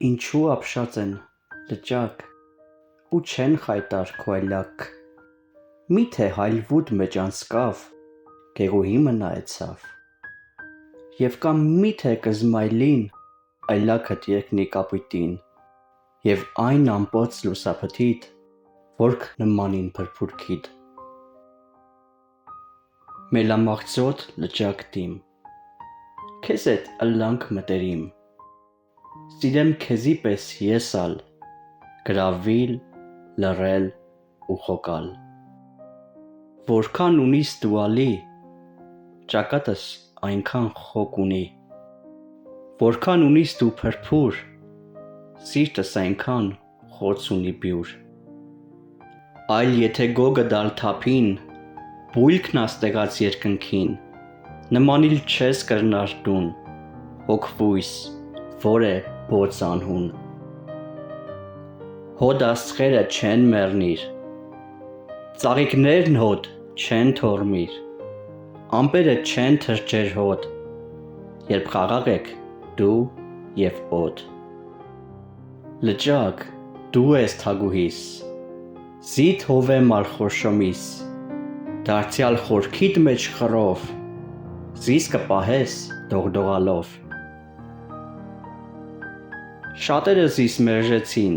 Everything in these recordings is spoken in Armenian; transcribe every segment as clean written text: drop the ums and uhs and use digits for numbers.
Ինչու ապշած են լճակ ու չեն խայտար քո այլակ, միթե հայլվուտ մեջ անցկավ, գեղուհի մնայեցավ, և կամ միթե կզմայլին այլակդ երկնի կապույտին, և այն ամպոց լուսափթիդ, որ կնմանին փրփուրքիդ։ Մելամաղձոտ լճակ տիմ, քեզ էտ ըլլանք մտերիմ, սիրեմ քեզի պես ես ալ, գրավիլ, լռել ու խոկալ։ Որքան ունիս դու ալի, ճակատս այնքան խոկ ունի, որքան ունիս դու փրփուր, սիրտս այնքան խոց ունի բյուր։ Այլ եթե գոգը դալ թափին, բույլքն աստեղած երկնքին, նմանիլ չես կրնար դուն, հոգվույս, որ է բոց անհուն։ Հոդ աստղերը չեն մեռնիր, ծաղիկներն հոդ չեն թորմիր, ամպերը չեն թրջեր հոդ, երբ խաղաղ եք դու և օդ։ Լճակ, դու ես թագուհիս, զիդ հովեմ ալ խորշոմիս, դարձյալ խորքիդ մեջ խռով, զիս կպահես դողդողալով։ Շատերը զիս մերժեցին,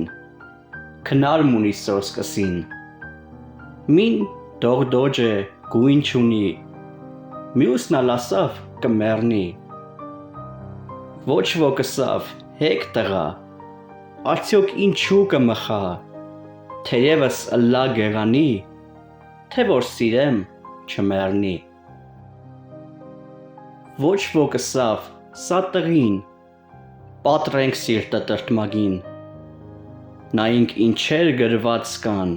քնար մունի սոսկսին, մին դողդոջ է գույն չունի, մյուսն ալ ասավ կմեռնի։ Ոչ ոք ըսավ հեկ տղա, արդյոք ինչու կմխա, թերևս ըլլա գեղանի, թե որ սիրեմ չմեռնի։ Ոչ ոք ըսավ սա տղին, պատռենք սիրտը տրտմագին, նայինք ինչեր գրված կան,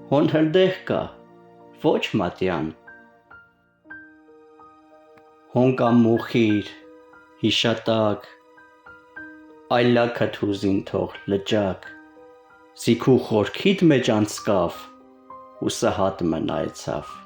հոն հրդեհ կա, ոչ մատյան։ Հոն կա մուխիր, հիշատակ, այլաքդ հուզին թող լճակ, զի քու խորքիդ մեջ անցկավ ու սհատ մնայեցավ։